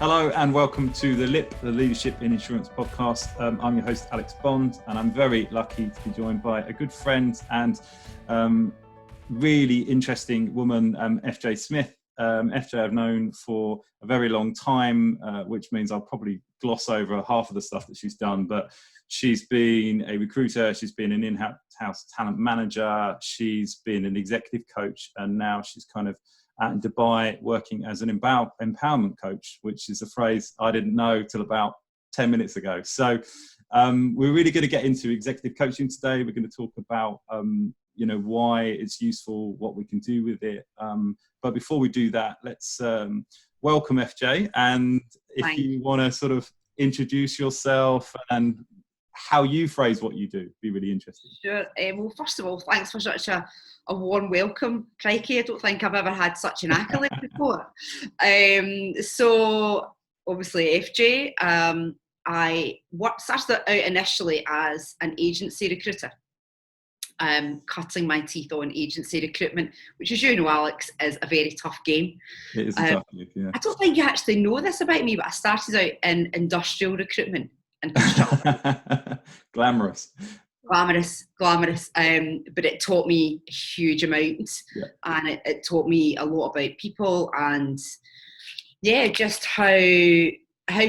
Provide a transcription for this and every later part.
Hello and welcome to the LiiP, the Leadership in Insurance podcast. I'm your host, Alex Bond, and I'm very lucky to be joined by a good friend and really interesting woman, FJ Smith. FJ I've known for a very long time, which means I'll probably gloss over half of the stuff that she's done, but she's been a recruiter, she's been an in-house talent manager, she's been an executive coach, and now she's kind of out in Dubai working as an empowerment coach, which is a phrase I didn't know till about 10 minutes ago. So we're really going to get into executive coaching today. We're going to talk about why it's useful, what we can do with it. But before we do that, let's welcome FJ. And if you want to sort of introduce yourself and how you phrase what you do, be really interesting. Sure. Well, first of all, thanks for such a warm welcome. Crikey, I don't think I've ever had such an accolade before. So obviously FJ, I started out initially as an agency recruiter, cutting my teeth on agency recruitment, which, as you know, Alex, is a very tough game. It is a tough game, yeah. I don't think you actually know this about me, but I started out in industrial recruitment and construction. Glamorous, but it taught me a huge amount, and it taught me a lot about people and just how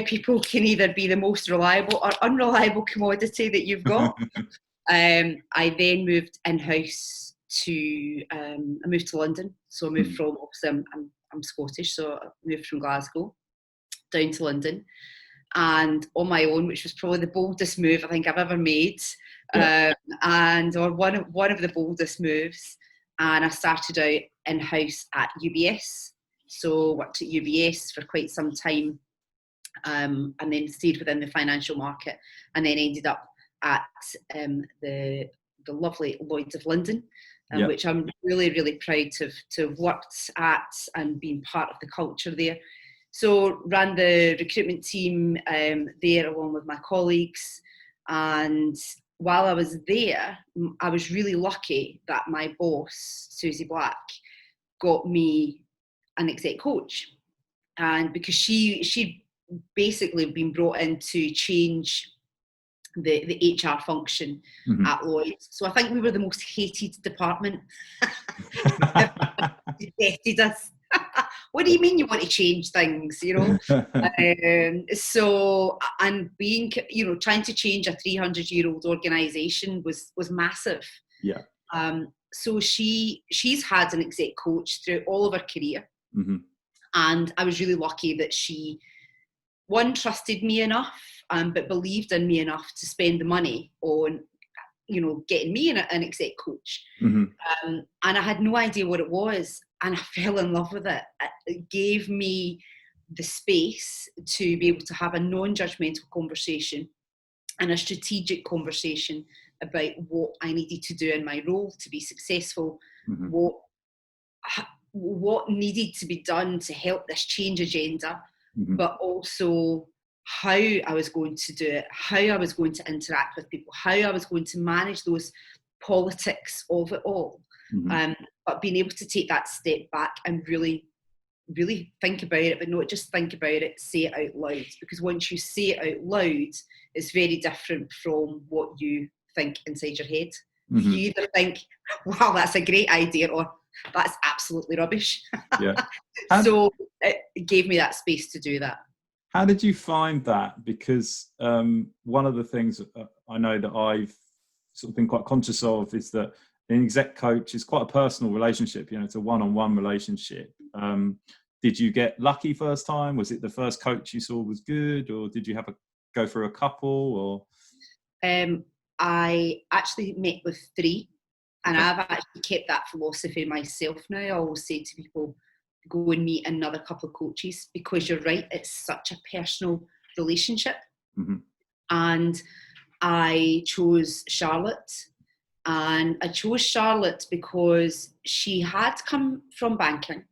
people can either be the most reliable or unreliable commodity that you've got. I then moved in-house I moved to London. So I moved from, obviously I'm Scottish, so I moved from Glasgow down to London, and on my own, which was probably the boldest move I think I've ever made, or one of the boldest moves. And I started out in-house at UBS, so worked at UBS for quite some time, and then stayed within the financial market, and then ended up at the lovely Lloyd of London, which I'm really, really proud to have worked at and been part of the culture there. So ran the recruitment team there along with my colleagues, and while I was there, I was really lucky that my boss, Susie Black, got me an exec coach, and because she'd basically been brought in to change the HR function at Lloyd. So I think we were the most hated department. They hated us. What do you mean you want to change things, So, and being, trying to change a 300-year-old organisation was massive. Yeah. So she's had an exec coach through all of her career. And I was really lucky that she, one, trusted me enough, but believed in me enough to spend the money on, getting me an exec coach. And I had no idea what it was, and I fell in love with it. It gave me the space to be able to have a non-judgmental conversation and a strategic conversation about what I needed to do in my role to be successful, what needed to be done to help this change agenda, but also how I was going to do it, how I was going to interact with people, how I was going to manage those politics of it all. But being able to take that step back and really, really think about it, but not just think about it, say it out loud. Because once you say it out loud, it's very different from what you think inside your head. You either think, wow, that's a great idea, or that's absolutely rubbish. So it gave me that space to do that. How did you find that? Because one of the things I know that I've sort of been quite conscious of is that an exec coach is quite a personal relationship. It's a one-on-one relationship. Did you get lucky first time? Was it the first coach you saw was good, or did you have go through a couple? Or I actually met with 3, and I've actually kept that philosophy myself now. I always say to people, go and meet another couple of coaches, because you're right, it's such a personal relationship. And I chose Charlotte, and I chose Charlotte because she had come from banking,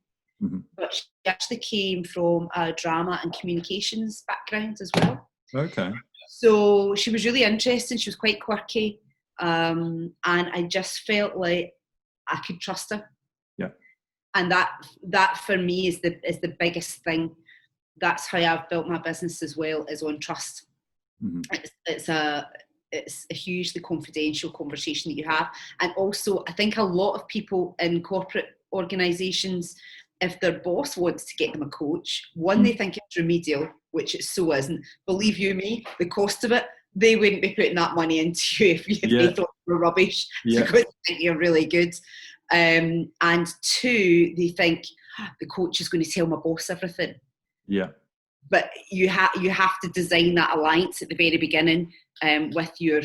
but she actually came from a drama and communications background as well. Okay. So she was really interesting. She was quite quirky, and I just felt like I could trust her. Yeah. And that for me is the biggest thing. that's how I've built my business as well, is on trust. Mm-hmm. It's a hugely confidential conversation that you have. And also, I think a lot of people in corporate organisations, if their boss wants to get them a coach, they think it's remedial, which it so isn't. Believe you me, the cost of it, they wouldn't be putting that money into you if they thought you were rubbish, because they think you're really good. And two, they think the coach is going to tell my boss everything. Yeah. But you have to design that alliance at the very beginning with your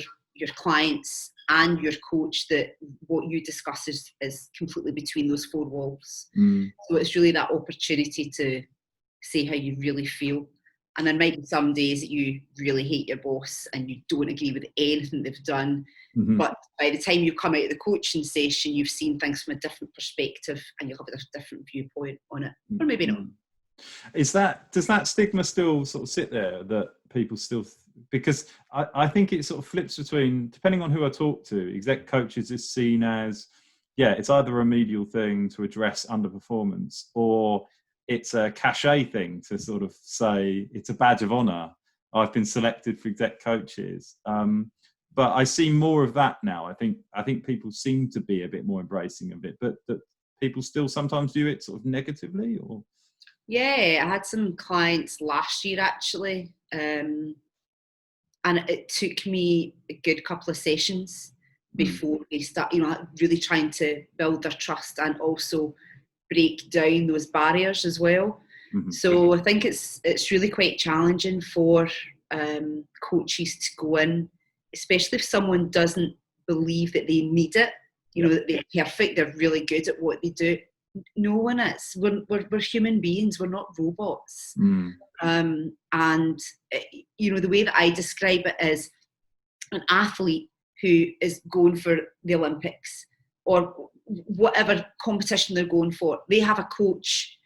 clients and your coach, that what you discuss is completely between those four walls. So it's really that opportunity to say how you really feel. And there might be some days that you really hate your boss and you don't agree with anything they've done. Mm-hmm. But by the time you come out of the coaching session, you've seen things from a different perspective and you'll have a different viewpoint on it. Or maybe not. Does that stigma still sort of sit there, that people still, because I think it sort of flips between, depending on who I talk to, exec coaches is seen as, it's either a remedial thing to address underperformance, or it's a cachet thing to sort of say it's a badge of honor. I've been selected for exec coaches. But I see more of that now. I think people seem to be a bit more embracing of it, but that people still sometimes view it sort of negatively, or? Yeah, I had some clients last year actually, and it took me a good couple of sessions before they start, really trying to build their trust and also break down those barriers as well. Mm-hmm. So I think it's really quite challenging for coaches to go in, especially if someone doesn't believe that they need it, that they're perfect, they're really good at what they do. No one is. We're human beings. We're not robots. And the way that I describe it is an athlete who is going for the Olympics or whatever competition they're going for. They have a coach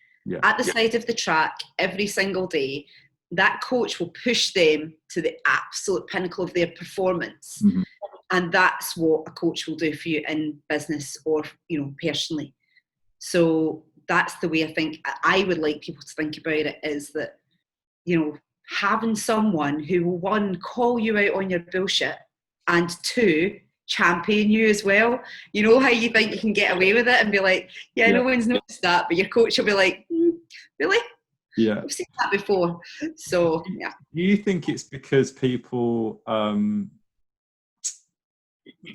at the side of the track every single day. That coach will push them to the absolute pinnacle of their performance. Mm-hmm. And that's what a coach will do for you in business or, personally. So that's the way I think I would like people to think about it, is that, having someone who will, one, call you out on your bullshit, and two, champion you as well. You know how you think you can get away with it and be like, no one's noticed that, but your coach will be like, really? Yeah. I've seen that before. So, yeah. Do you think it's because people,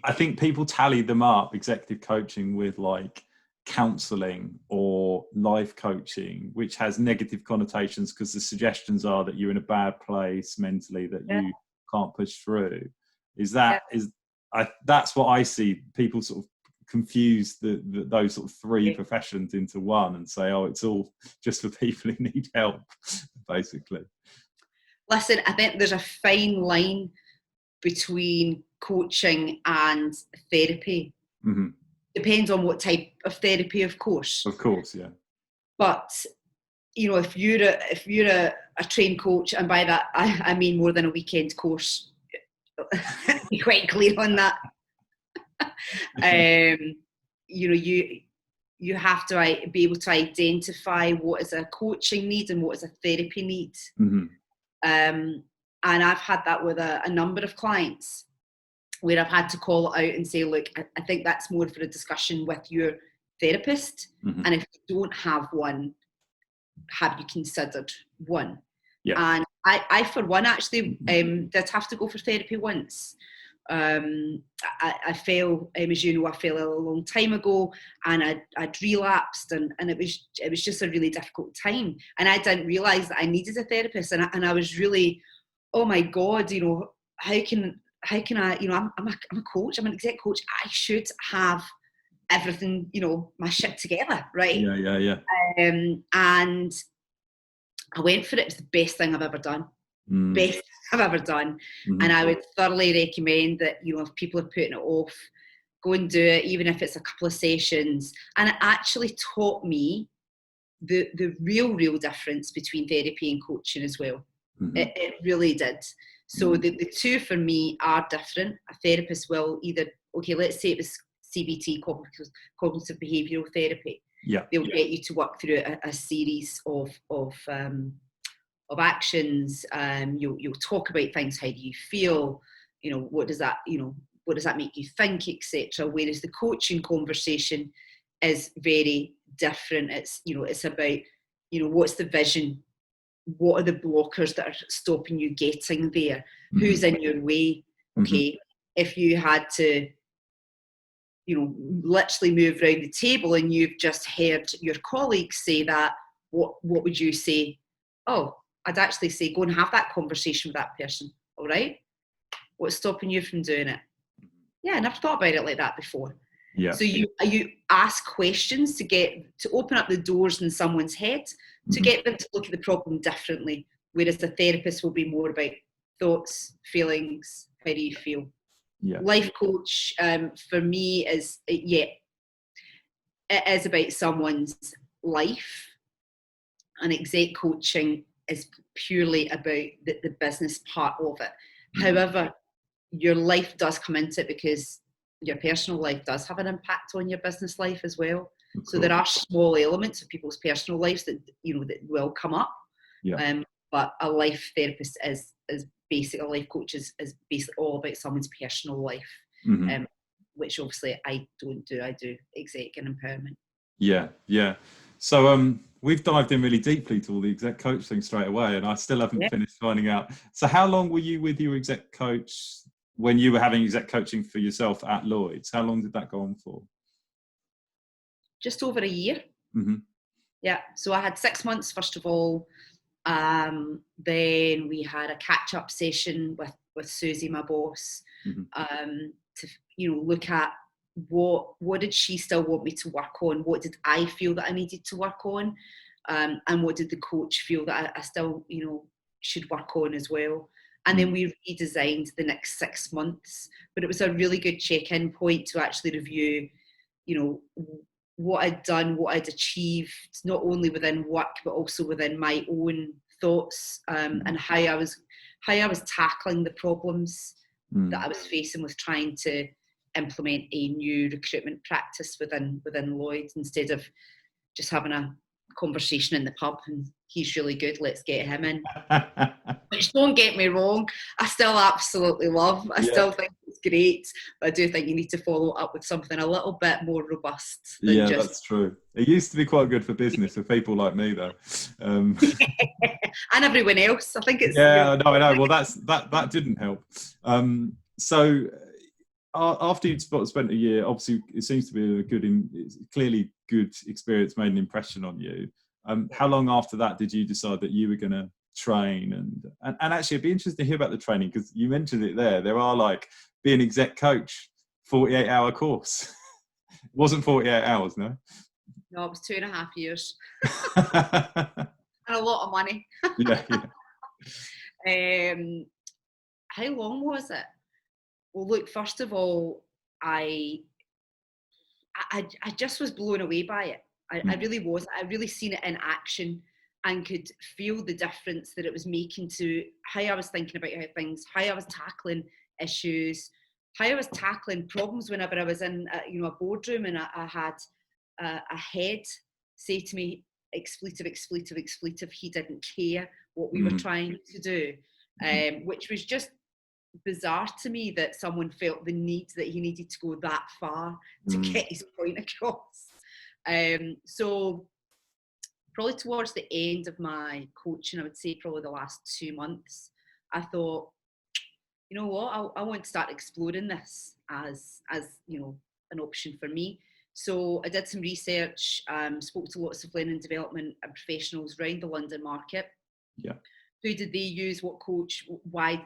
I think people tally them up, executive coaching, with like counselling or life coaching, which has negative connotations because the suggestions are that you're in a bad place mentally, that you can't push through. That's what I see. People sort of confuse those sort of three professions into one and say, it's all just for people who need help, basically. Listen, I think there's a fine line between coaching and therapy. Mm-hmm. Depends on what type of therapy, of course. Of course, yeah. But if you're a trained coach, and by that I mean more than a weekend course, be quite clear on that. You have to be able to identify what is a coaching need and what is a therapy need. Mm-hmm. And I've had that with a number of clients, where I've had to call it out and say, look, I think that's more for a discussion with your therapist. Mm-hmm. And if you don't have one, have you considered one? Yeah. And I for one, actually did have to go for therapy once. I fell, as you know, I fell a long time ago, and I'd relapsed, and it was just a really difficult time. And I didn't realise that I needed a therapist, and I was really, oh my God, how can I, I'm a coach, I'm an exec coach, I should have everything, my shit together, right? Yeah. And I went for it. It was the best thing I've ever done. Best thing I've ever done. Mm-hmm. And I would thoroughly recommend that, if people are putting it off, go and do it, even if it's a couple of sessions. And it actually taught me the real difference between therapy and coaching as well. Mm-hmm. It really did. So the two for me are different. A therapist will either, let's say it was CBT, cognitive behavioural therapy. Yeah. They'll get you to work through a series of of actions. You'll talk about things. How do you feel? What does that make you think, etc. Whereas the coaching conversation is very different. It's about, what's the vision? What are the blockers that are stopping you getting there? Mm-hmm. Who's in your way? Okay, mm-hmm. If you had to, literally move around the table and you've just heard your colleagues say that, what would you say? Oh, I'd actually say go and have that conversation with that person. All right, what's stopping you from doing it? Yeah, I never thought about it like that before. Yeah. So you ask questions to open up the doors in someone's head to get them to look at the problem differently. Whereas the therapist will be more about thoughts, feelings, how do you feel? Yeah. Life coach for me it is about someone's life, and exec coaching is purely about the business part of it. Mm-hmm. However, your life does come into it because your personal life does have an impact on your business life as well. Cool. So there are small elements of people's personal lives that that will come up. Yeah. But a life therapist is basically, a life coach is basically all about someone's personal life. Mm-hmm. Which obviously I don't do. I do exec and empowerment. Yeah, yeah. So we've dived in really deeply to all the exec coach thing straight away, and I still haven't finished finding out. So how long were you with your exec coach when you were having exec coaching for yourself at Lloyd's? How long did that go on for? Just over a year. Mm-hmm. Yeah. So I had 6 months, first of all. Then we had a catch-up session with Susie, my boss, mm-hmm. To look at what did she still want me to work on? What did I feel that I needed to work on? And what did the coach feel that I still should work on as well? And then we redesigned the next 6 months. But it was a really good check-in point to actually review, what I'd done, what I'd achieved, not only within work, but also within my own thoughts, and how I was tackling the problems that I was facing with trying to implement a new recruitment practice within Lloyd, instead of just having a conversation in the pub and he's really good, let's get him in. Which, don't get me wrong, I still absolutely love. I still think it's great, but I do think you need to follow up with something a little bit more robust than that's true. It used to be quite good for business for people like me, though. And everyone else. I think it's... Yeah, no, I know. Well, that didn't help. So after you'd spent a year, obviously it seems to be clearly good experience, made an impression on you. How long after that did you decide that you were going to train? And actually, it'd be interesting to hear about the training, because you mentioned it there. There are, like, be an exec coach, 48-hour course. It wasn't 48 hours, no? No, it was 2.5 years. And a lot of money. Yeah. How long was it? Well, look, first of all, I just was blown away by it. I really was. I really seen it in action and could feel the difference that it was making to how I was thinking about how I was tackling issues, how I was tackling problems whenever I was in a boardroom and I had a head say to me, expletive, expletive, expletive. He didn't care what we were trying to do, which was just bizarre to me, that someone felt the need that he needed to go that far to get his point across. So probably towards the end of my coaching, I would say probably the last 2 months, I thought, you know what, I want to start exploring this as an option for me. So I did some research, spoke to lots of learning development and professionals around the London market. Yeah. Who did they use? What coach? Why?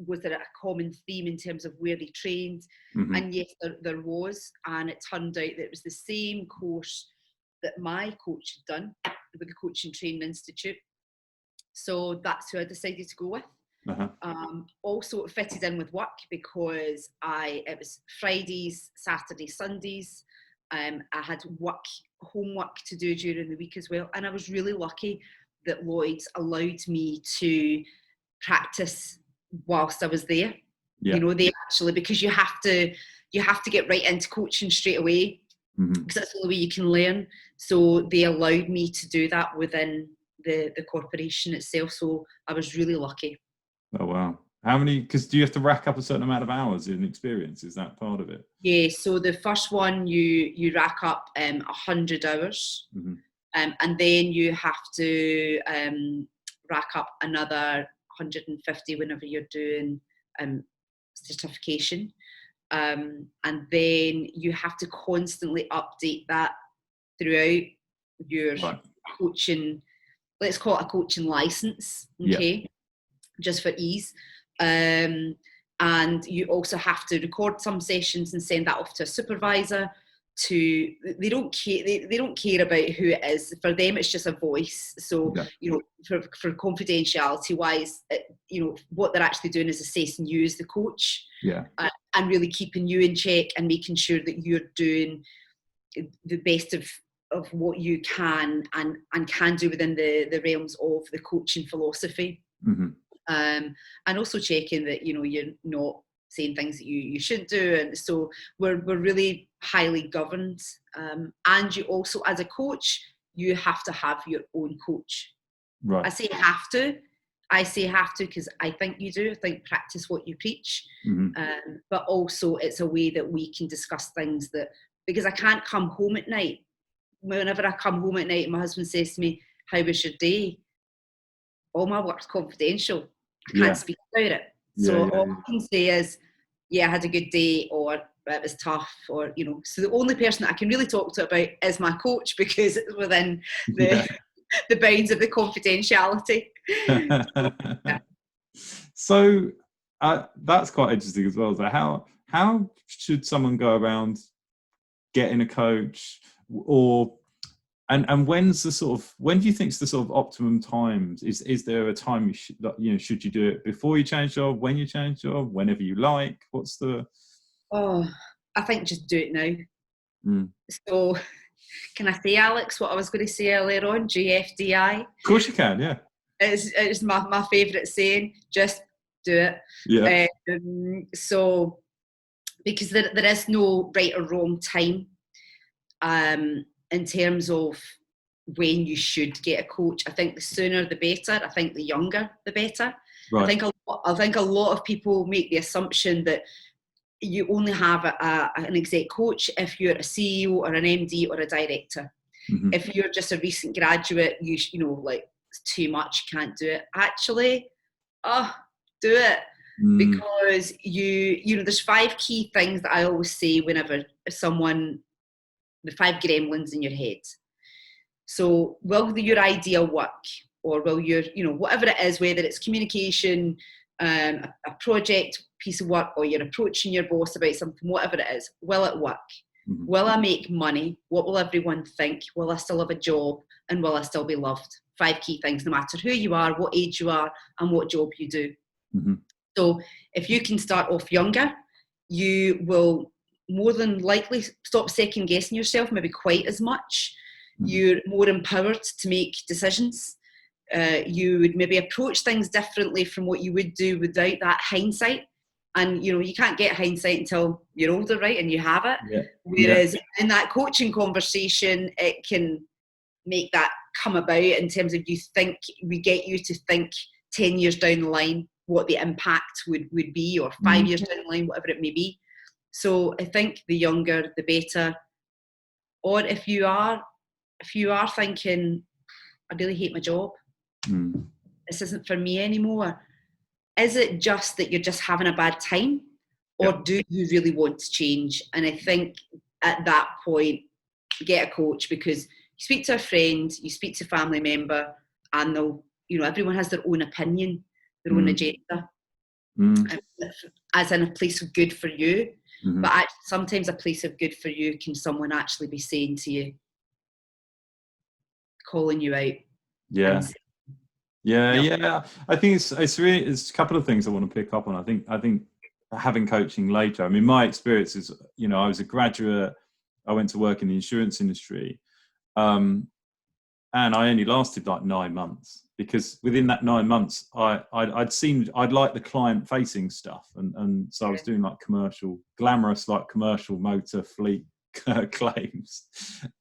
Was there a common theme in terms of where they trained? Mm-hmm. And yes, there was. And it turned out that it was the same course that my coach had done with the Coaching Training Institute. So that's who I decided to go with. Uh-huh. Also, it fitted in with work because it was Fridays, Saturdays, Sundays. I had homework to do during the week as well. And I was really lucky that Lloyd's allowed me to practice whilst I was there. Yeah. They actually, because you have to get right into coaching straight away, because that's the only way you can learn. So they allowed me to do that within the corporation itself. So I was really lucky. Oh wow! How many? Because do you have to rack up a certain amount of hours in experience? Is that part of it? Yeah. So the first one you rack up 100 hours, and then you have to rack up another 150 whenever you're doing certification. And then you have to constantly update that throughout your coaching, let's call it a coaching license, okay, just for ease. And you also have to record some sessions and send that off to a supervisor. They don't care about who it is. For them, it's just a voice. So for confidentiality wise, what they're actually doing is assessing you as the coach, and really keeping you in check and making sure that you're doing the best of what you can and can do within the realms of the coaching philosophy. And also checking that you're not saying things that you shouldn't do. And so we're really highly governed. And you also, as a coach, you have to have your own coach. Right. I say have to because I think you do. I think practice what you preach. But also it's a way that we can discuss things because I can't come home at night. Whenever I come home at night, my husband says to me, "How was your day?" All my work's confidential. I can't speak about it. So all I can say is, I had a good day, or it was tough, or, so the only person that I can really talk to about is my coach, because it's within the bounds of the confidentiality. So that's quite interesting as well. So how should someone go around getting a coach, and when's the when do you think is the sort of optimum times? Is there a time should you do it before you change job, when you change job, whenever you like? What's the? Oh, I think just do it now. So, can I say, Alex, what I was going to say earlier on? GFDI. Of course you can. Yeah. It's my favourite saying. Just do it. Yeah. So, because there is no right or wrong time. In terms of when you should get a coach, I think the sooner the better. I think the younger the better. Right. I think a lot of people make the assumption that you only have an exec coach if you're a CEO or an MD or a director. If you're just a recent graduate, you like it's too much, you can't do it. Actually, do it. Because there's 5 key things that I always say whenever the 5 gremlins in your head. So will your idea work? Or will your, whatever it is, whether it's communication, a project, piece of work, or you're approaching your boss about something, whatever it is, will it work? Will I make money? What will everyone think? Will I still have a job? And will I still be loved? 5 key things, no matter who you are, what age you are, and what job you do. So if you can start off younger, you will more than likely stop second guessing yourself, maybe quite as much. You're more empowered to make decisions. You would maybe approach things differently from what you would do without that hindsight. And, you can't get hindsight until you're older, right? And you have it. Yeah. Whereas in that coaching conversation, it can make that come about in terms of we get you to think 10 years down the line what the impact would be, or 5 years down the line, whatever it may be. So I think the younger, the better. Or if you are thinking, I really hate my job, this isn't for me anymore. Is it just that you're just having a bad time, or do you really want to change? And I think at that point, get a coach, because you speak to a friend, you speak to a family member, and they'll, everyone has their own opinion, their own agenda, as in a place of good for you. But actually, sometimes a place of good for you can someone actually be saying to you, calling you out. Yeah. I think it's a couple of things I want to pick up on. I think having coaching later. I mean, my experience is, I was a graduate. I went to work in the insurance industry, and I only lasted like 9 months, because within that 9 months, I'd like the client facing stuff, and so I was doing like glamorous commercial motor fleet claims.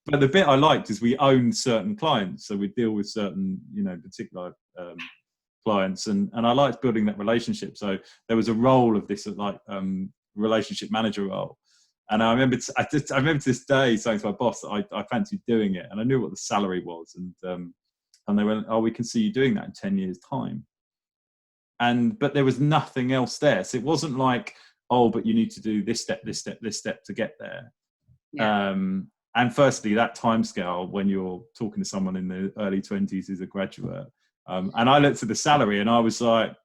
But the bit I liked is we owned certain clients, so we deal with certain, particular clients, and I liked building that relationship. So there was a role of this relationship manager role, and I remember to this day saying to my boss that I fancied doing it, and I knew what the salary was, and they went, "Oh, we can see you doing that in 10 years' time." But there was nothing else there, so it wasn't like, "Oh, but you need to do this step, this step, this step to get there." Yeah. And firstly, that timescale when you're talking to someone in the early 20s is a graduate. And I looked at the salary and I was like,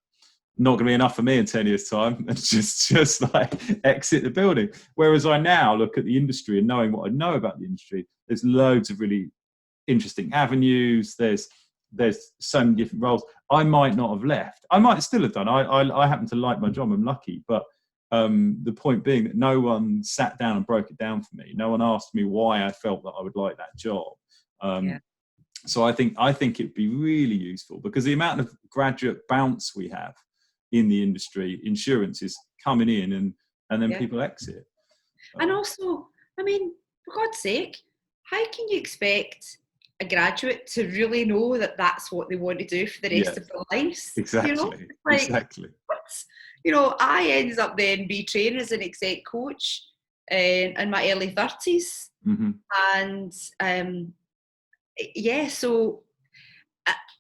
not going to be enough for me in 10 years' time, and just like exit the building. Whereas I now look at the industry and knowing what I know about the industry, there's loads of really interesting avenues. There's so many different roles. I might not have left. I might still have done. I happen to like my job. I'm lucky, but the point being that no one sat down and broke it down for me. No one asked me why I felt that I would like that job. So I think it'd be really useful, because the amount of graduate bounce we have in the industry, insurance is coming in and then people exit. And also, I mean, for God's sake, how can you expect a graduate to really know that that's what they want to do for the rest of their lives? Exactly. Exactly. What? I ended up then retraining as an exec coach in my early 30s. Mm-hmm. And so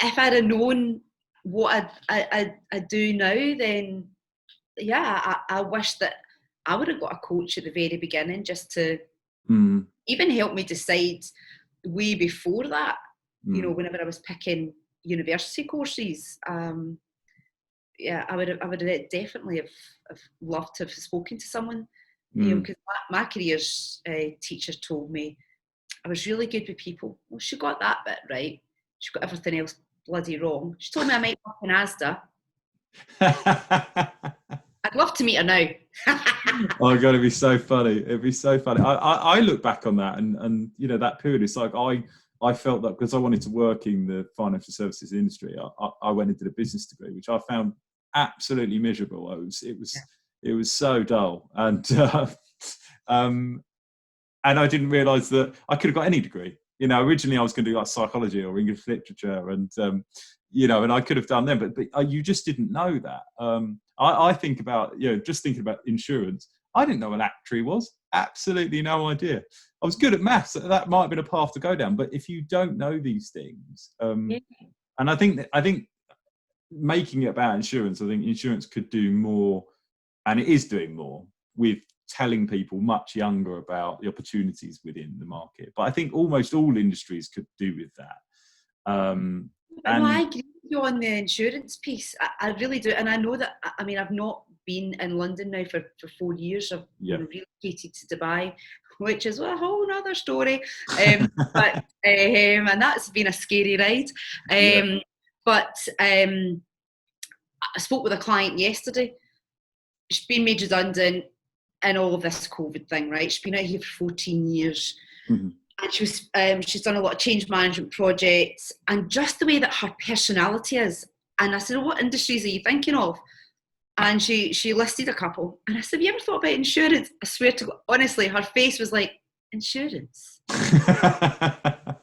if I'd have known what I do now, then I wish that I would have got a coach at the very beginning, just to even help me decide way before that, whenever I was picking university courses. I would definitely have loved to have spoken to someone, because my careers teacher told me I was really good with people. Well, she got that bit right. She got everything else bloody wrong. She told me I might work in Asda. I'd love to meet her now. Oh God, it'd be so funny. It'd be so funny. I look back on that and that period, it's like I felt that because I wanted to work in the financial services industry, I went into the business degree, which I found absolutely miserable. It was so dull, and I didn't realise that I could have got any degree. Originally I was going to do like psychology or English literature, and and I could have done them, but you just didn't know that. I think about, just thinking about insurance, I didn't know what an actuary was. Absolutely no idea. I was good at maths. That might have been a path to go down. But if you don't know these things, and I think making it about insurance, I think insurance could do more, and it is doing more, with telling people much younger about the opportunities within the market. But I think almost all industries could do with that. I agree with you on the insurance piece. I really do. And I know that, I've not been in London now for 4 years. I've relocated to Dubai, which is a whole other story. And that's been a scary ride. But I spoke with a client yesterday. She's been made redundant in all of this COVID thing, right? She's been out here for 14 years. Mm-hmm. And she's done a lot of change management projects, and just the way that her personality is. And I said, what industries are you thinking of? And she listed a couple. And I said, have you ever thought about insurance? I swear to God, honestly, her face was like, insurance?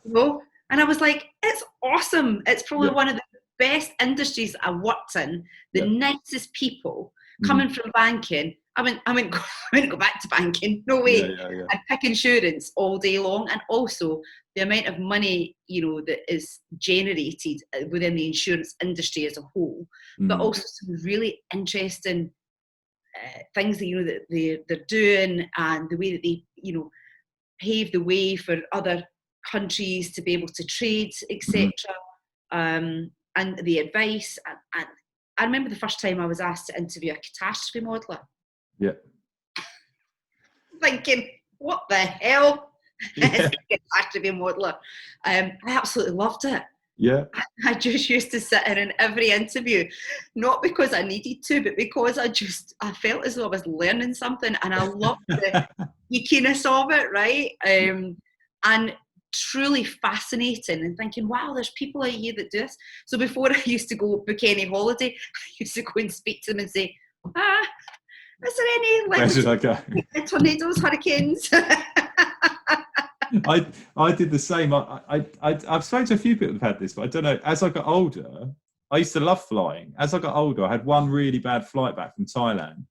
No. And I was like, it's awesome. It's probably one of the best industries I worked in. The nicest people coming from banking. I wouldn't go back to banking. No way. I'd pick insurance all day long. And also the amount of money, that is generated within the insurance industry as a whole, but also some really interesting things that, that they're doing, and the way that they, pave the way for other countries to be able to trade, etc. And the advice. And I remember the first time I was asked to interview a catastrophe modeller. Yeah. Thinking, what the hell is a catastrophe modeller? I absolutely loved it. Yeah. I just used to sit in every interview, not because I needed to, but because I felt as though I was learning something, and I loved the geekiness of it, right? And truly fascinating, and thinking, wow, there's people out here that do this. So before I used to go book any holiday, I used to go and speak to them and say, is there any tornadoes, hurricanes? I did the same. I've spoken to a few people who've had this, but I don't know. As I got older, I used to love flying. As I got older, I had one really bad flight back from Thailand,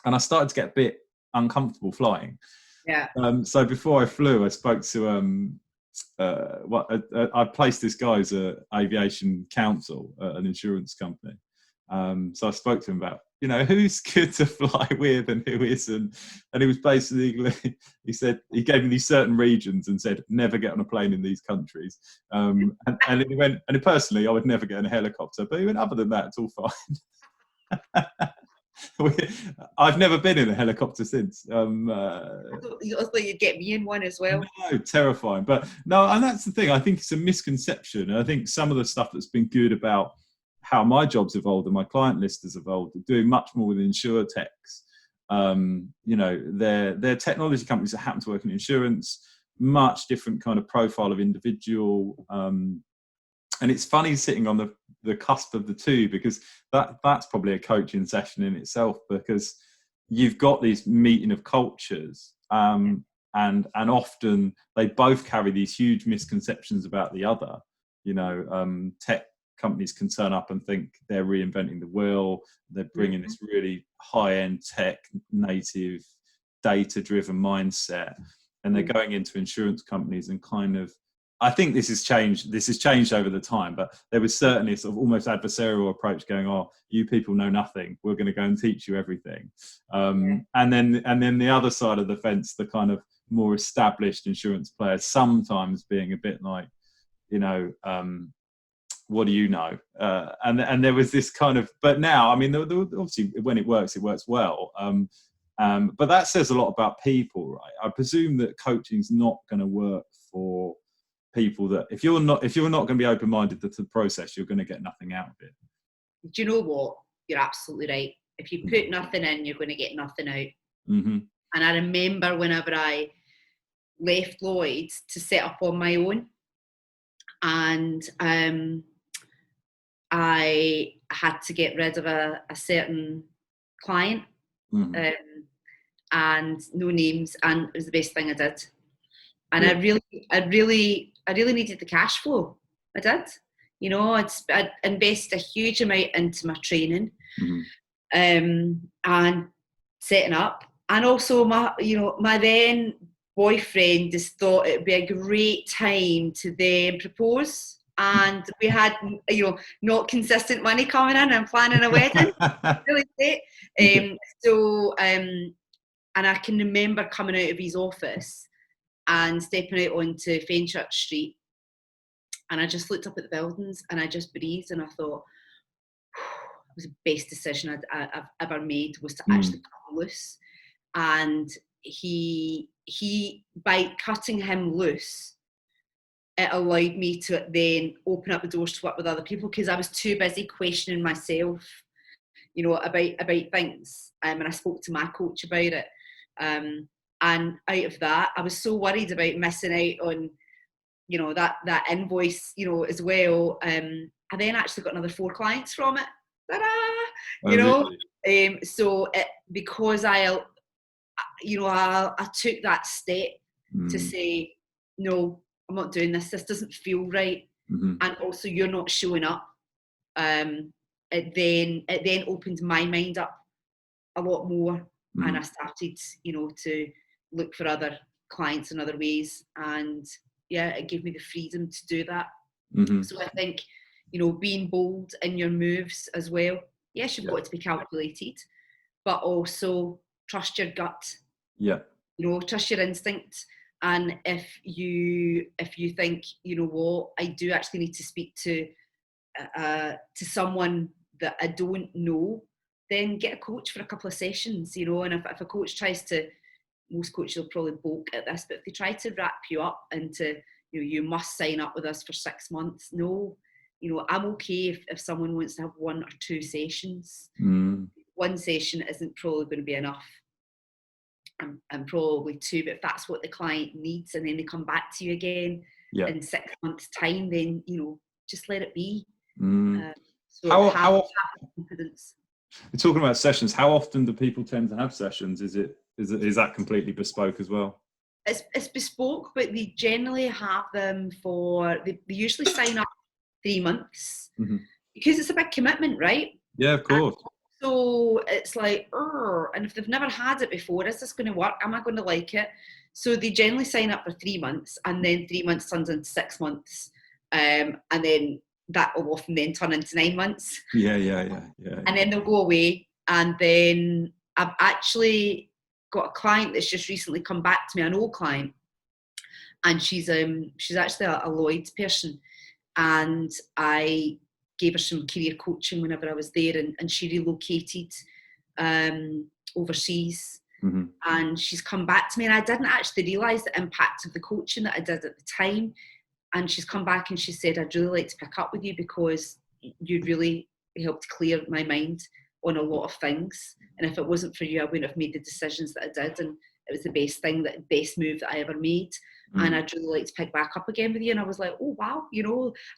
and I started to get a bit uncomfortable flying. Yeah. So before I flew, I spoke to I placed this guy as an aviation counsel at an insurance company. So I spoke to him about, who's good to fly with and who isn't. And he was basically, he said, he gave me these certain regions and said, never get on a plane in these countries. And he went, and personally, I would never get in a helicopter. But he went, other than that, it's all fine. I've never been in a helicopter since. You also you'd get me in one as well. No, terrifying. But no, and that's the thing. I think it's a misconception. And I think some of the stuff that's been good about how my job's evolved and my client list has evolved, doing much more with insurtechs. They're technology companies that happen to work in insurance, much different kind of profile of individual. And it's funny sitting on the cusp of the two, because that's probably a coaching session in itself, because you've got these meeting of cultures, and often they both carry these huge misconceptions about the other. Tech companies can turn up and think they're reinventing the wheel. They're bringing this really high-end tech native data-driven mindset, and they're going into insurance companies and kind of, I think this has changed over the time, but there was certainly a sort of almost adversarial approach going, oh, you people know nothing, we're going to go and teach you everything. And then the other side of the fence, the kind of more established insurance players, sometimes being a bit like, what do you know? And there was this kind of, but now, I mean, obviously when it works well. But that says a lot about people, right? I presume that coaching's not going to work for people that if you're not going to be open-minded to the process, you're going to get nothing out of it. Do you know what? You're absolutely right. If you put nothing in, you're going to get nothing out. Mm-hmm. And I remember whenever I left Lloyd to set up on my own, and I had to get rid of a certain client, and no names, and it was the best thing I did. And I really needed the cash flow. I did. I'd invested a huge amount into my training, and setting up. And also my then boyfriend just thought it'd be a great time to then propose. And we had, not consistent money coming in and planning a wedding. Really great. And I can remember coming out of his office and stepping out onto Fenchurch Street, and I just looked up at the buildings and I just breathed, and I thought, it was the best decision I've ever made, was to actually cut loose. And he by cutting him loose, it allowed me to then open up the doors to work with other people, because I was too busy questioning myself, about things. And I spoke to my coach about it. And out of that, I was so worried about missing out on, that invoice, as well. I then actually got another 4 clients from it. Ta-da! Really? So because I took that step to say, no, I'm not doing this. This doesn't feel right. And also you're not showing up. It then opened my mind up a lot more. And I started, to look for other clients in other ways. And it gave me the freedom to do that. So I think, being bold in your moves as well. Yes, you've got it to be calculated, but also trust your gut. Yeah. Trust your instinct. And if you think, what, I do actually need to speak to someone that I don't know, then get a coach for a couple of sessions, and if a coach tries to, most coaches will probably balk at this, but if they try to wrap you up into, you must sign up with us for 6 months, no, I'm okay if someone wants to have 1 or 2 sessions. 1 session isn't probably going to be enough, and probably 2, but if that's what the client needs, and then they come back to you again in 6 months' time, then, just let it be. So how confidence. We're talking about sessions. How often do people tend to have sessions? Is that completely bespoke as well? It's bespoke, but they generally have them they usually sign up 3 months because it's a big commitment, right? Yeah, of course. So it's like, and if they've never had it before, is this going to work? Am I going to like it? So they generally sign up for 3 months, and then 3 months turns into 6 months. And then that will often then turn into 9 months. Yeah. And then they'll go away. And then I've actually got a client that's just recently come back to me, an old client. And she's actually a Lloyd person. And I gave her some career coaching whenever I was there, and she relocated overseas. And she's come back to me, and I didn't actually realise the impact of the coaching that I did at the time. And she's come back and she said, I'd really like to pick up with you because you really helped clear my mind on a lot of things. And if it wasn't for you, I wouldn't have made the decisions that I did. And it was the best move that I ever made. And I'd really like to pick back up again with you. And I was like, oh, wow,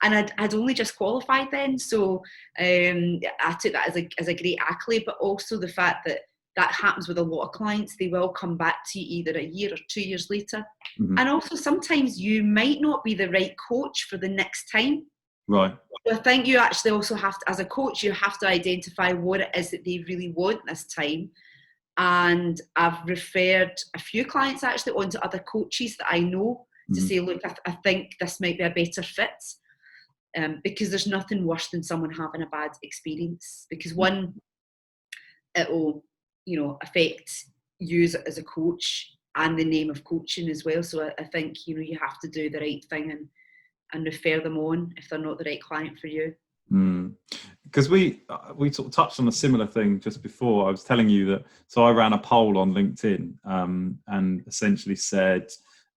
and I'd only just qualified then. So I took that as a great accolade, but also the fact that happens with a lot of clients. They will come back to you either a year or 2 years later. And also sometimes you might not be the right coach for the next time. Right. So I think you actually also have to, as a coach, you have to identify what it is that they really want this time. And I've referred a few clients actually onto other coaches that I know to say, look, I think this might be a better fit. Because there's nothing worse than someone having a bad experience. Because one, it will, affect you as a coach and the name of coaching as well. So I think, you have to do the right thing and refer them on if they're not the right client for you. Because we sort of touched on a similar thing just before. I was telling you that, so I ran a poll on LinkedIn and essentially said,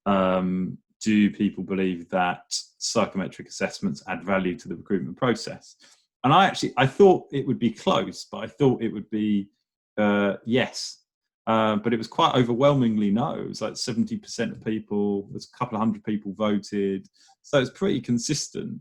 do people believe that psychometric assessments add value to the recruitment process? And I thought it would be close, but I thought it would be yes. But it was quite overwhelmingly no. It was like 70% of people, there's a couple of hundred people voted. So it's pretty consistent.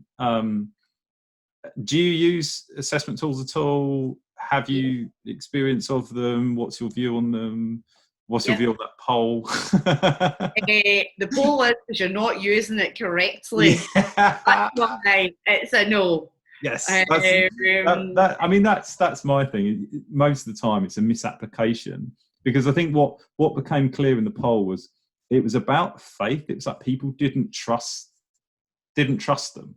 Do you use assessment tools at all? Have you experience of them? What's your view on them? What's your view on that poll? The poll is because you're not using it correctly. That's why it's a no. Yes, that's my thing. Most of the time, it's a misapplication because I think what became clear in the poll was it was about faith. It was like people didn't trust them.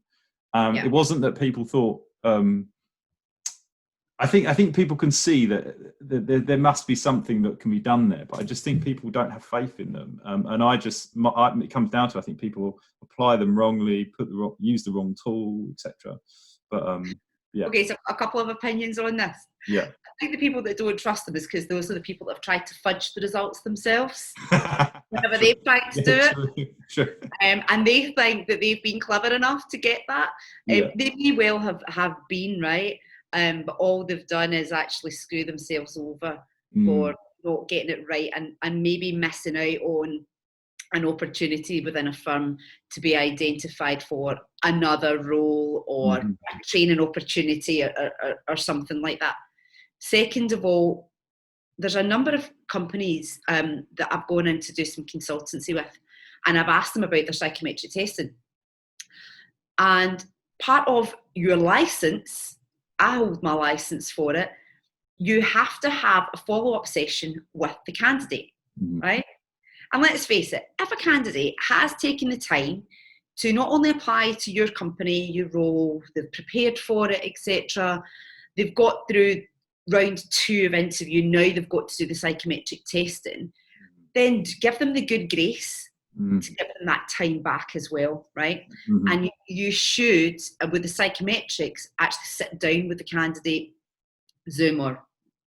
It wasn't that people thought. I think people can see that there must be something that can be done there, but I just think people don't have faith in them. And it comes down to, I think people apply them wrongly, use the wrong tool, etc. But Okay, so a couple of opinions on this. Yeah. I think the people that don't trust them is because those are the people that have tried to fudge the results themselves whenever they've tried to do it. Sure. And they think that they've been clever enough to get that. They may well have been, right? But all they've done is actually screw themselves over for not getting it right and maybe missing out on an opportunity within a firm to be identified for another role or a training opportunity or something like that. Second of all, there's a number of companies that I've gone in to do some consultancy with, and I've asked them about their psychometric testing. And part of your license, I hold my license for it, you have to have a follow-up session with the candidate, right? And let's face it, if a candidate has taken the time to not only apply to your company, your role, they've prepared for it, etc., they've got through round 2 of interview, now they've got to do the psychometric testing, then give them the good grace to give them that time back as well, right? And you should, with the psychometrics, actually sit down with the candidate, Zoom or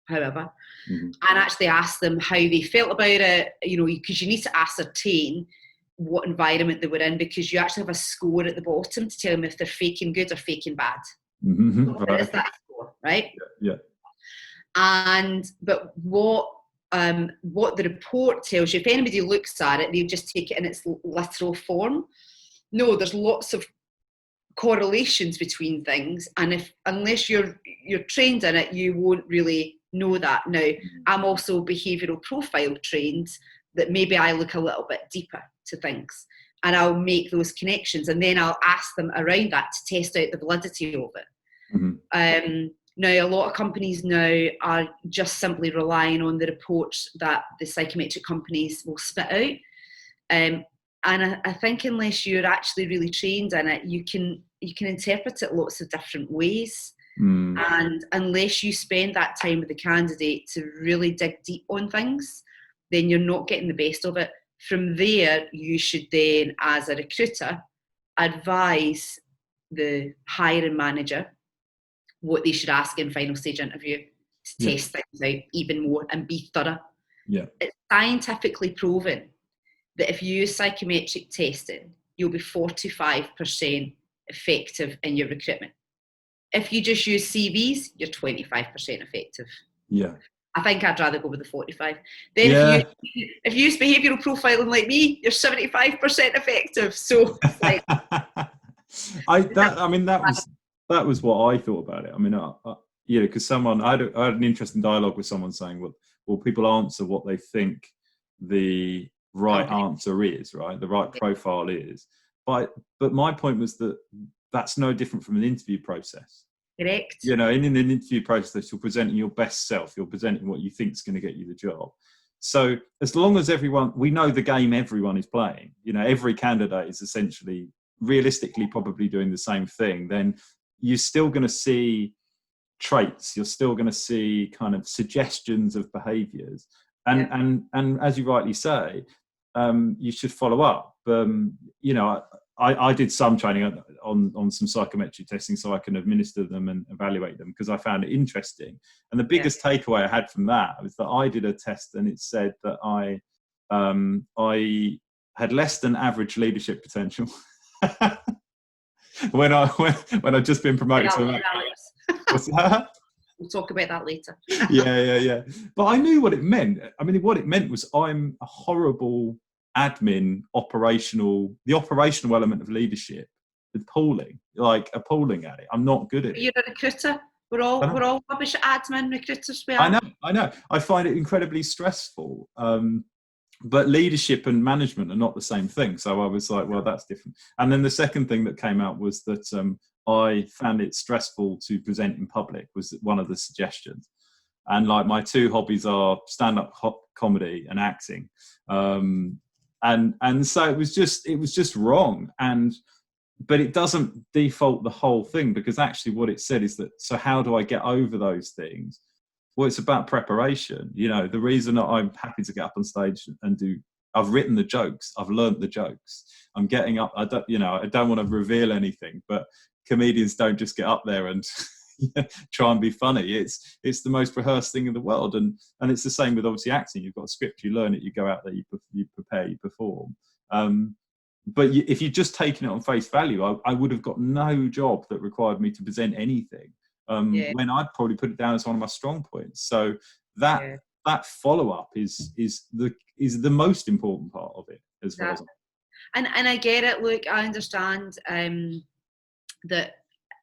however, and actually ask them how they felt about it, because you need to ascertain what environment they were in, because you actually have a score at the bottom to tell them if they're faking good or faking bad. What is that score, right? Yeah. But what the report tells you, if anybody looks at it, they'll just take it in its literal form. No, there's lots of correlations between things, and unless you're trained in it, you won't really know that. Now, I'm also behavioural profile trained, that maybe I look a little bit deeper to things, and I'll make those connections, and then I'll ask them around that to test out the validity of it. Mm-hmm. Now, a lot of companies now are just simply relying on the reports that the psychometric companies will spit out. And I think unless you're actually really trained in it, you can interpret it lots of different ways. And unless you spend that time with the candidate to really dig deep on things, then you're not getting the best of it. From there, you should then, as a recruiter, advise the hiring manager what they should ask in final stage interview to test things out even more and be thorough. Yeah. It's scientifically proven that if you use psychometric testing, you'll be 45% effective in your recruitment. If you just use CVs, you're 25% effective. Yeah. I think I'd rather go with the 45. Then if you use behavioural profiling like me, you're 75% effective. So it's like, that was what I thought about it. I mean, because I had an interesting dialogue with someone saying, well, people answer what they think the right answer is, right? The right profile is. But my point was that that's no different from an interview process. Correct. In an interview process, you're presenting your best self. You're presenting what you think is going to get you the job. So as long as we know the game everyone is playing, every candidate is essentially realistically probably doing the same thing, then you're still going to see traits. You're still going to see kind of suggestions of behaviours. And as you rightly say, you should follow up. I did some training on some psychometric testing so I can administer them and evaluate them because I found it interesting. And the biggest takeaway I had from that was that I did a test and it said that I had less than average leadership potential when I'd just been promoted to what's that? We'll talk about that later. Yeah. But I knew what it meant. I mean, what it meant was I'm a horrible admin, the operational element of leadership is appalling at it. I'm not good at it. You're a recruiter. We're all rubbish at admin, recruiters. I know. I find it incredibly stressful. But leadership and management are not the same thing. So I was like, well, that's different. And then the second thing that came out was that I found it stressful to present in public was one of the suggestions. And like my two hobbies are stand-up comedy and acting. And so it was just wrong. But it doesn't default the whole thing, because actually what it said is that, so how do I get over those things? Well, it's about preparation. The reason that I'm happy to get up on stage and I've written the jokes, I've learnt the jokes, I'm getting up. I don't want to reveal anything, but comedians don't just get up there and try and be funny. It's the most rehearsed thing in the world, and it's the same with obviously acting. You've got a script, you learn it, you go out there, you prepare, you perform. But if you'd just taken it on face value, I would have got no job that required me to present anything. When I'd probably put it down as one of my strong points. So that follow up is the most important part of it, as far as and I get it. Look, I understand that,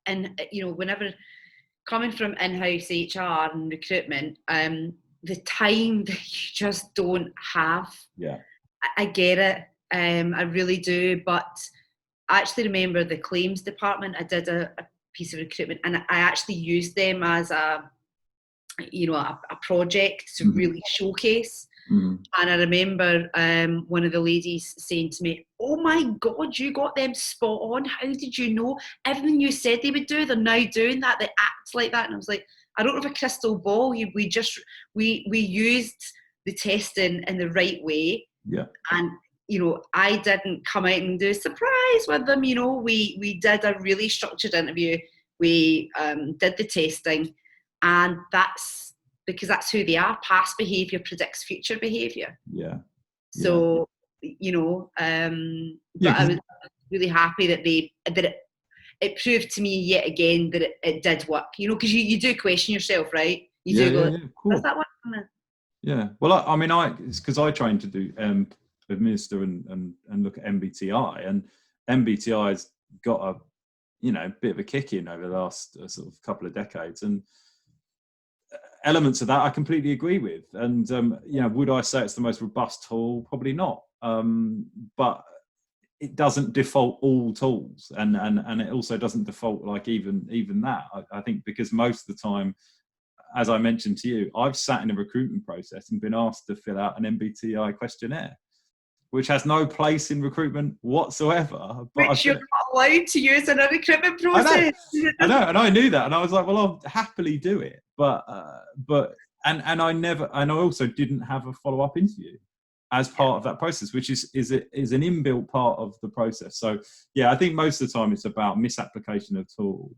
and whenever coming from in-house HR and recruitment, the time that you just don't have. Yeah, I get it. I really do. But I actually remember the claims department. I did a piece of recruitment, and I actually used them as a project to really showcase. And I remember one of the ladies saying to me, "Oh my God, you got them spot on. How did you know? Everything you said they would do, they're now doing that. They act like that." And I was like, I don't have a crystal ball. We used the testing in the right way. Yeah. And I didn't come out and do a surprise with them. We did a really structured interview. We did the testing, and that's because that's who they are. Past behaviour predicts future behaviour. Yeah. So but I was really happy that it proved to me yet again that it did work. Because you do question yourself, right? You go, does that work? Yeah. Well, it's because I trained to do administer and look at MBTI, and MBTI's got a bit of a kick in over the last sort of couple of decades, and elements of that I completely agree with. And, would I say it's the most robust tool? Probably not. But it doesn't default all tools. And it also doesn't default like even that. I think because most of the time, as I mentioned to you, I've sat in a recruitment process and been asked to fill out an MBTI questionnaire, which has no place in recruitment whatsoever. But which you're not allowed to use in a recruitment process. I know, and I knew that, and I was like, well, I'll happily do it, but I also didn't have a follow-up interview as part of that process, which is an inbuilt part of the process. So yeah, I think most of the time it's about misapplication of tool.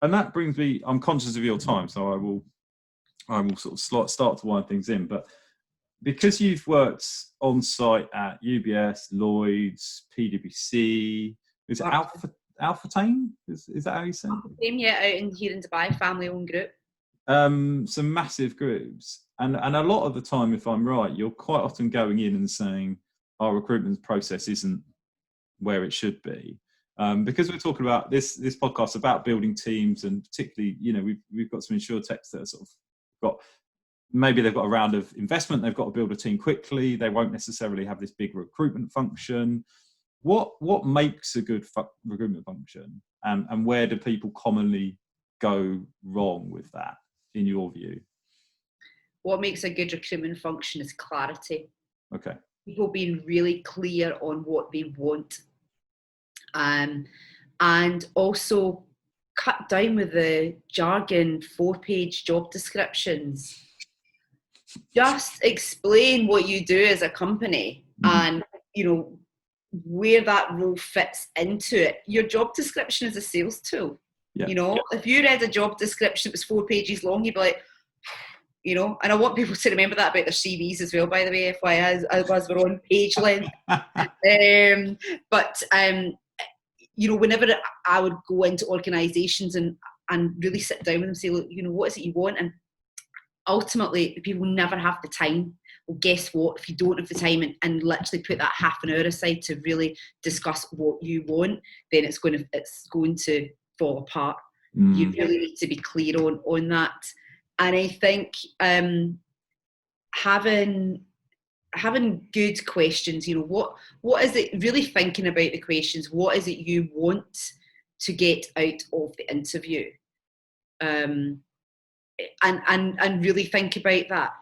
And that brings me, I'm conscious of your time, so I will sort of start to wind things in. But because you've worked on site at UBS, Lloyd's, PwC, is it Alphatane? Is that how you say it? Yeah, out here in Dubai, family-owned group. Some massive groups. And a lot of the time, if I'm right, you're quite often going in and saying our recruitment process isn't where it should be. Because we're talking about this podcast about building teams, and particularly, we've got some insurtechs that are sort of maybe they've got a round of investment, they've got to build a team quickly, they won't necessarily have this big recruitment function. What makes a good recruitment function, and where do people commonly go wrong with that, in your view? What makes a good recruitment function is clarity. Okay. People being really clear on what they want. And also cut down with the jargon 4-page job descriptions. Just explain what you do as a company, and where that role fits into it. Your job description is a sales tool. Yeah. If you read a job description that was 4 pages long, you'd be like, and I want people to remember that about their CVs as well, by the way, FYI, as we're on page length. Whenever I would go into organisations and really sit down with them and say, look, what is it you want? And ultimately, people never have the time. Well, guess what? If you don't have the time and literally put that half an hour aside to really discuss what you want, then it's going to fall apart. You really need to be clear on that. And I think having good questions, what is it, really thinking about the questions, what is it you want to get out of the interview? And really think about that,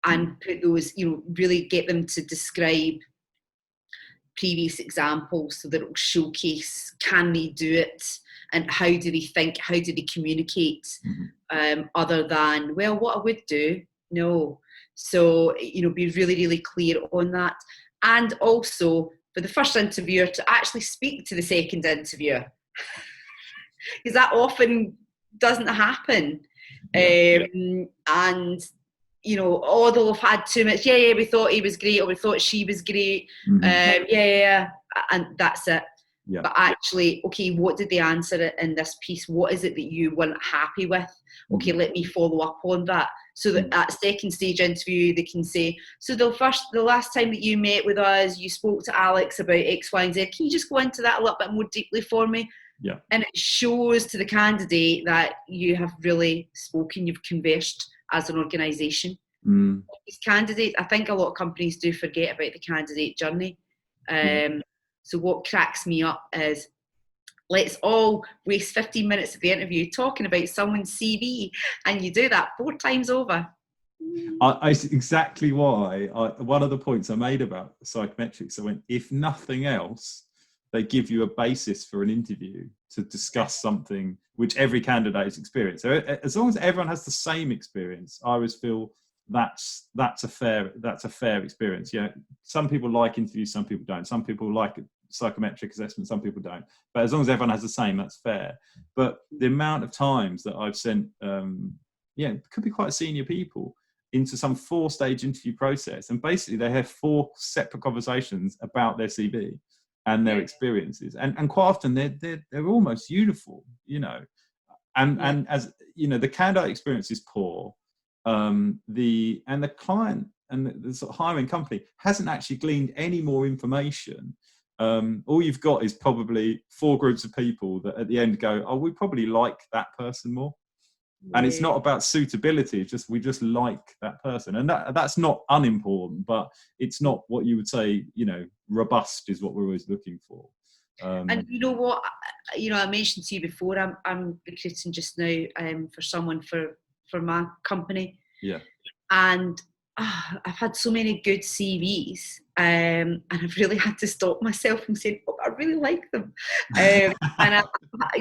and put those, really get them to describe previous examples so that it will showcase, can they do it, and how do they think, how do they communicate, other than, well, what I would do. No. So, be really, really clear on that. And also, for the first interviewer to actually speak to the second interviewer, because that often doesn't happen. And, they'll have had too much, we thought he was great, or we thought she was great, and that's it. Yeah. But actually, okay, what did they answer in this piece? What is it that you weren't happy with? Okay, let me follow up on that. So that at second stage interview, they can say, so the last time that you met with us, you spoke to Alex about X, Y, and Z. Can you just go into that a little bit more deeply for me? Yeah. And it shows to the candidate that you have really spoken, you've conversed as an organisation. These candidates, I think a lot of companies do forget about the candidate journey. So what cracks me up is, let's all waste 15 minutes of the interview talking about someone's CV, and you do that 4 times over. Exactly why. One of the points I made about Psychometrics, I went, if nothing else, they give you a basis for an interview to discuss something which every candidate has experienced. So as long as everyone has the same experience, I always feel that's a fair experience. Some people like interviews, some people don't. Some people like psychometric assessment, some people don't. But as long as everyone has the same, that's fair. But the amount of times that I've sent, could be quite senior people into some 4-stage interview process, and basically they have 4 separate conversations about their CV and their experiences, and quite often they're almost uniform, and as the candidate experience is poor. The client and the sort of hiring company hasn't actually gleaned any more information. All you've got is probably 4 groups of people that at the end go, oh, we probably like that person more. And it's not about suitability. It's just, we just like that person. And that's not unimportant, but it's not what you would say, you know, robust is what we're always looking for. And you know what, you know, I mentioned to you before, I'm recruiting just now for someone for my company. Yeah. And I've had so many good CVs, and I've really had to stop myself from saying, oh, I really like them.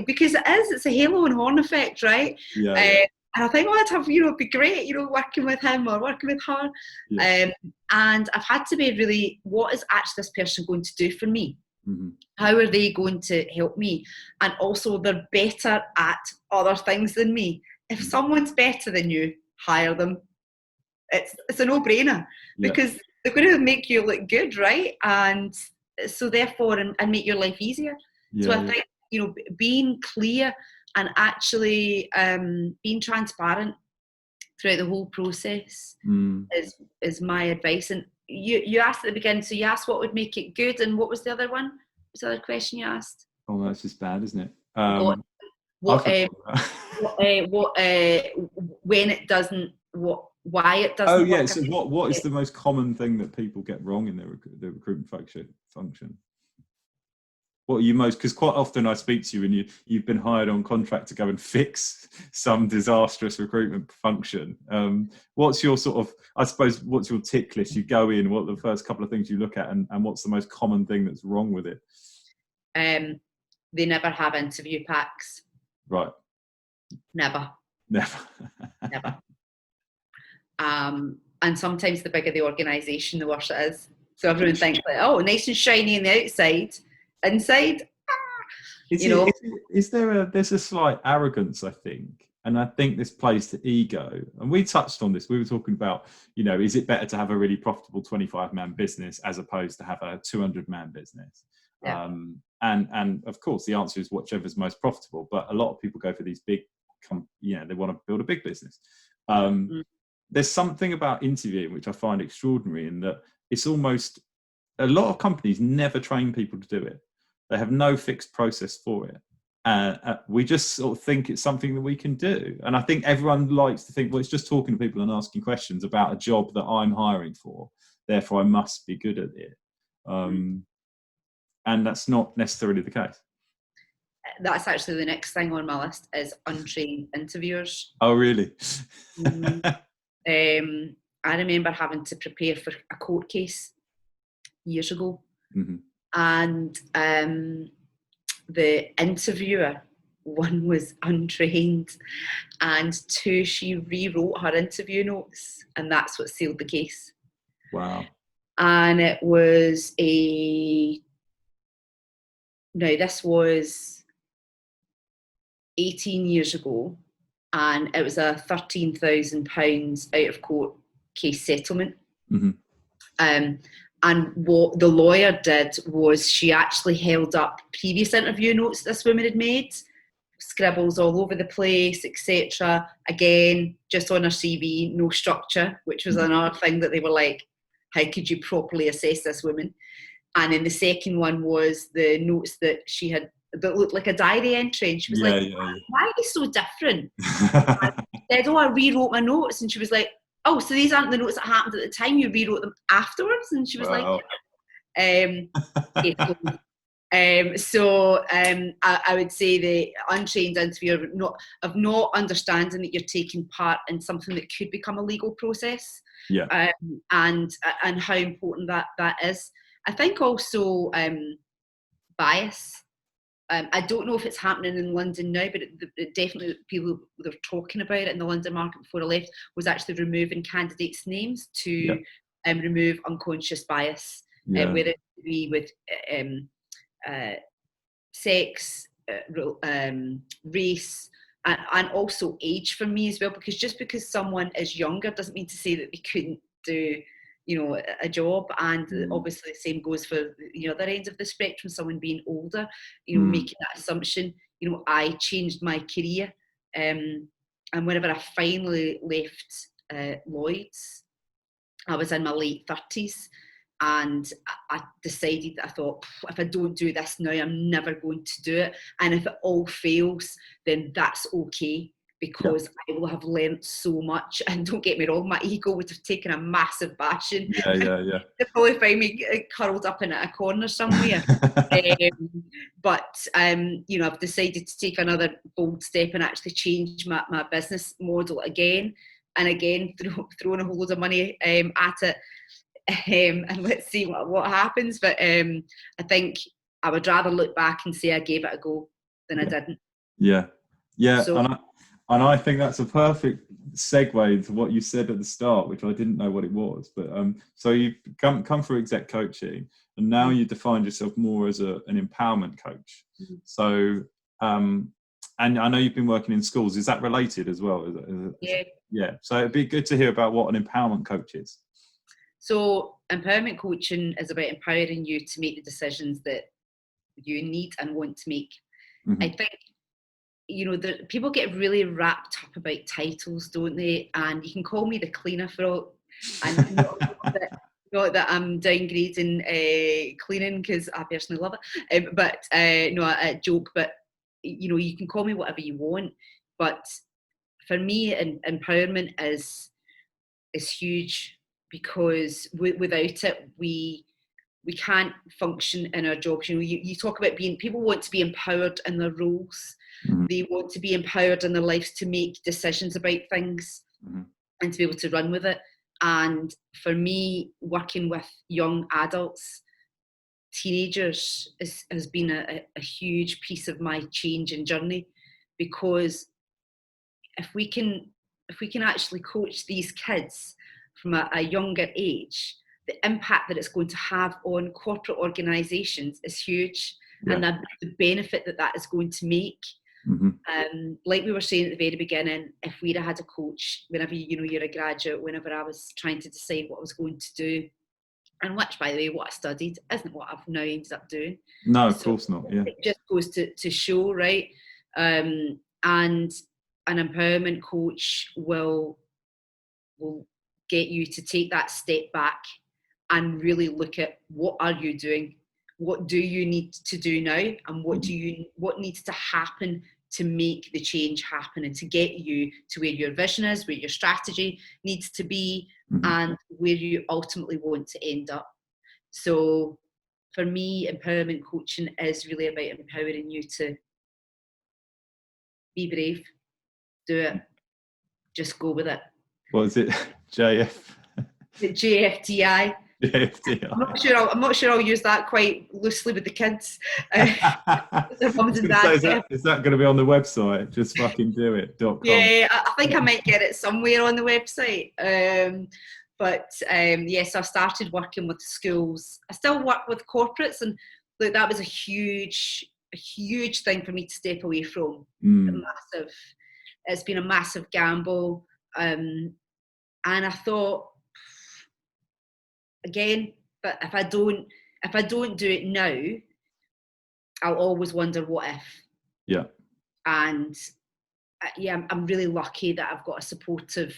Because it's a halo and horn effect, right? Yeah. And I think, oh, it'd be great, you know, working with him or working with her. Yeah. And I've had to be really, what is actually this person going to do for me? Mm-hmm. How are they going to help me? And also, they're better at other things than me. If someone's better than you, hire them. It's a no-brainer, because they're going to make you look good, right? And so therefore, and make your life easier. So I think, you know, being clear and actually being transparent throughout the whole process is my advice. And you asked at the beginning, so you asked what would make it good, and what was the other one? What was the other question you asked? Oh, that's just bad, isn't it? When it doesn't, why it doesn't. Oh yeah. So what is the most common thing that people get wrong in their recruitment function? What are you most? Because quite often I speak to you and you've been hired on contract to go and fix some disastrous recruitment function. What's your sort of, I suppose, what's your tick list? You go in, what are the first couple of things you look at, and what's the most common thing that's wrong with it? They never have interview packs. Right. Never. And sometimes the bigger the organisation, the worse it is. So everyone thinks like, oh, nice and shiny on the outside. Inside, there's a slight arrogance, I think, and I think this plays to ego. And we touched on this. We were talking about, you know, is it better to have a really profitable 25-man business as opposed to have a 200-man business? Yeah. And of course, the answer is whichever's most profitable. But a lot of people go for these big, they want to build a big business. There's something about interviewing which I find extraordinary, in that it's almost, a lot of companies never train people to do it. They have no fixed process for it. We just sort of think it's something that we can do. And I think everyone likes to think, well, it's just talking to people and asking questions about a job that I'm hiring for. Therefore, I must be good at it. And that's not necessarily the case. That's actually the next thing on my list, is untrained interviewers. Oh, really? I remember having to prepare for a court case years ago. And the interviewer, one, was untrained, and two, she rewrote her interview notes, and that's what sealed the case. Wow. And it was this was 18 years ago, and it was a £13,000 out of court case settlement. And what the lawyer did was, she actually held up previous interview notes this woman had made, scribbles all over the place, etc. Again, just on her CV, no structure, which was another thing that they were like, how could you properly assess this woman? And then the second one was the notes that she had that looked like a diary entry, and she was why are they so different? I said, I rewrote my notes, and she was like, oh, so these aren't the notes that happened at the time, you rewrote them afterwards? And she was like, I would say the untrained interviewer of not understanding that you're taking part in something that could become a legal process, and how important that is. I think also bias. I don't know if it's happening in London now, but it definitely, people were talking about it in the London market before I left, was actually removing candidates' names to remove unconscious bias, whether it be with sex, race, and also age for me as well, because just because someone is younger doesn't mean to say that they couldn't do a job. And obviously the same goes for the other end of the spectrum, someone being older, making that assumption. I changed my career, and whenever I finally left Lloyd's, I was in my late 30s, and I decided that I thought, if I don't do this now, I'm never going to do it. And if it all fails, then that's okay, because I will have learnt so much. And don't get me wrong, my ego would have taken a massive bashing. Yeah. They'd probably find me curled up in a corner somewhere. But I've decided to take another bold step and actually change my business model again and again, throwing a whole load of money at it. And let's see what happens. But I think I would rather look back and say I gave it a go than I didn't. Yeah. So, and I think that's a perfect segue to what you said at the start, which I didn't know what it was. But so you've come through exec coaching, and now you defined yourself more as an empowerment coach. So and I know you've been working in schools. Is that related as well? Yeah. So it'd be good to hear about what an empowerment coach is. So empowerment coaching is about empowering you to make the decisions that you need and want to make. I think, people get really wrapped up about titles, don't they? And you can call me the cleaner for all, and not that I'm downgrading cleaning, because I personally love it. But no, a joke. But you can call me whatever you want. But for me, empowerment is huge, because without it, we can't function in our jobs. You talk about people want to be empowered in their roles. They want to be empowered in their lives to make decisions about things and to be able to run with it. And for me, working with young adults, teenagers has been a huge piece of my change and journey, because if we can actually coach these kids from a younger age, the impact that it's going to have on corporate organisations is huge, and the benefit that is going to make. Like we were saying at the very beginning, if we'd have had a coach, whenever you're a graduate, whenever I was trying to decide what I was going to do, and which, by the way, what I studied isn't what I've now ended up doing. No, of course not. Yeah, it just goes to show, right? And an empowerment coach will get you to take that step back and really look at what are you doing, what do you need to do now, and what needs to happen to make the change happen and to get you to where your vision is, where your strategy needs to be, and where you ultimately want to end up. So for me, empowerment coaching is really about empowering you to be brave, do it, just go with it. What is it? JF? The JFTI. JFTI. I'm not sure I'll use that quite loosely with the kids. Is that going to be on the website? Just fucking do it.com. Yeah, I think I might get it somewhere on the website. But yes, I've started working with schools. I still work with corporates, and look, that was a huge thing for me to step away from. It's been a massive gamble, and I thought, again, but if I don't do it now, I'll always wonder what if. Yeah. And I'm really lucky that I've got a supportive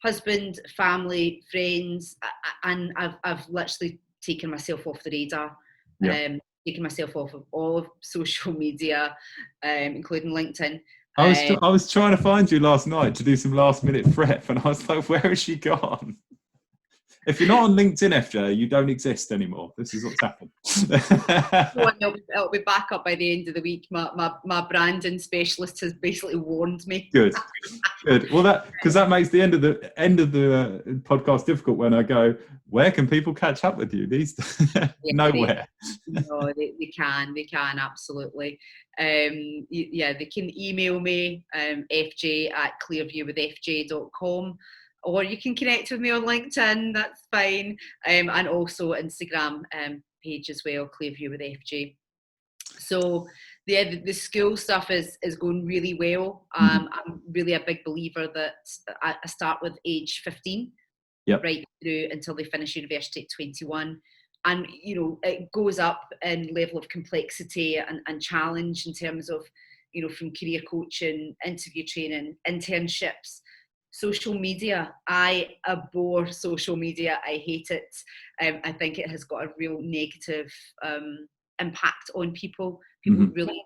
husband, family, friends, and I've literally taken myself off the radar, taken myself off of all of social media, including LinkedIn. I was trying to find you last night to do some last minute prep, and I was like, where has she gone? If you're not on LinkedIn, FJ, you don't exist anymore. This is what's happened. It'll be back up by the end of the week. My branding specialist has basically warned me. Good. Well, because that makes the end of the podcast difficult when I go, where can people catch up with you? Nowhere. They can absolutely. They can email me, fj@clearviewwithfj.com. Or you can connect with me on LinkedIn, that's fine. And also Instagram page as well, Clearview with FJ. So the school stuff is going really well. I'm really a big believer that I start with age 15, right through until they finish university at 21. And, it goes up in level of complexity and challenge in terms of, from career coaching, interview training, internships. Social media, I abhor social media. I hate it. I think it has got a real negative impact on people. People really,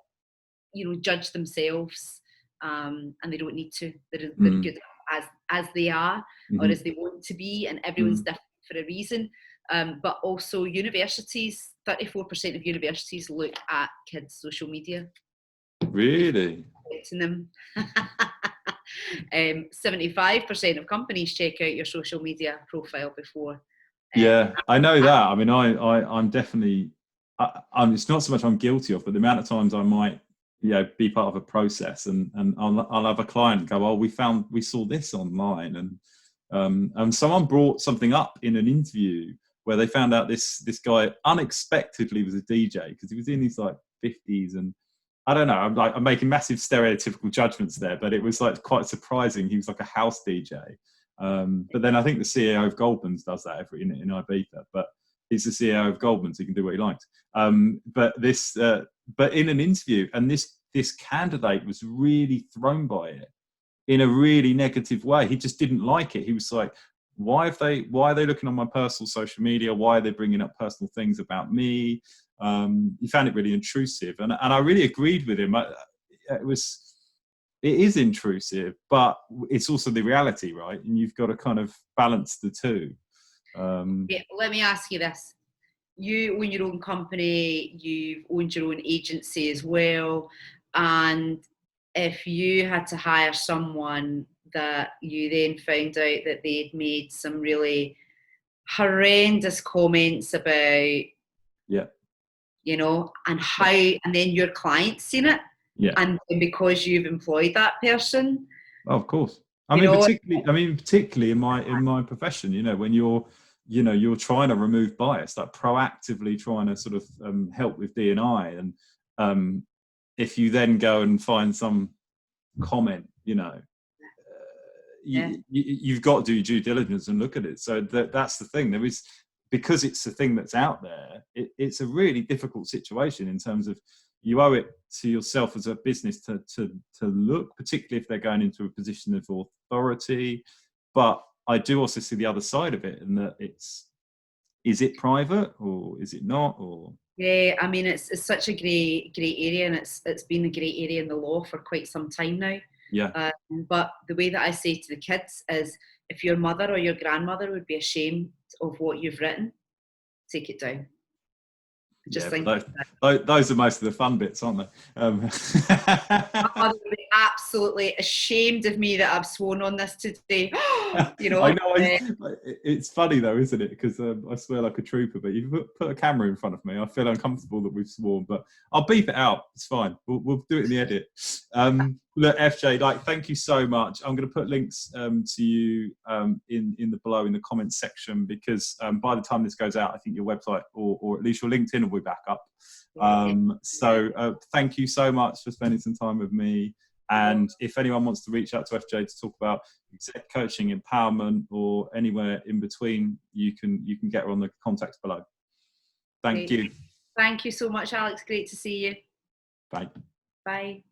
judge themselves and they don't need to. They're good as they are, or as they want to be, and everyone's different for a reason. But also universities, 34% of universities look at kids' social media. Really? Them. 75% of companies check out your social media profile before. Yeah, I know that. I mean, I'm definitely, it's not so much I'm guilty of, but the amount of times I might, be part of a process, and I'll have a client go, "Oh, we saw this online," and someone brought something up in an interview where they found out this guy unexpectedly was a DJ, because he was in his like 50s, and I don't know, I'm making massive stereotypical judgments there, but it was like quite surprising. He was like a house DJ. But then I think the CEO of Goldman's does that in Ibiza, but he's the CEO of Goldman's, he can do what he likes. But in an interview, and this candidate was really thrown by it in a really negative way. He just didn't like it. He was like, why are they looking on my personal social media? Why are they bringing up personal things about me? He found it really intrusive, and I really agreed with him. It is intrusive, but it's also the reality, right? And you've got to kind of balance the two. Let me ask you this. You own your own company, you've owned your own agency as well, and if you had to hire someone that you then found out that they'd made some really horrendous comments about, and then your client's seen it, and because you've employed that person. Oh, of course. Particularly in my profession, when you're trying to remove bias, like proactively trying to sort of help with D&I, and if you then go and find some comment, you've got to do due diligence and look at it. So that's the thing. There is, because it's a thing that's out there, it's a really difficult situation in terms of, you owe it to yourself as a business to look, particularly if they're going into a position of authority. But I do also see the other side of it, and that is it private or is it not? Or I mean, it's such a grey area, and it's been a grey area in the law for quite some time now. But the way that I say to the kids is, if your mother or your grandmother would be ashamed of what you've written, take it down. Those are most of the fun bits, aren't they? My mother would be absolutely ashamed of me that I've sworn on this today. I know. It's funny though, isn't it? Because I swear like a trooper, but you put a camera in front of me, I feel uncomfortable that we've sworn, but I'll beep it out. It's fine. We'll do it in the edit. Look, FJ, thank you so much. I'm going to put links to you in the below in the comments section, because by the time this goes out, I think your website or at least your LinkedIn will be back up. So thank you so much for spending some time with me. And if anyone wants to reach out to FJ to talk about exec coaching, empowerment, or anywhere in between, you can get her on the contacts below. Thank you. Thank you so much, Alex. Great to see you. Bye. Bye.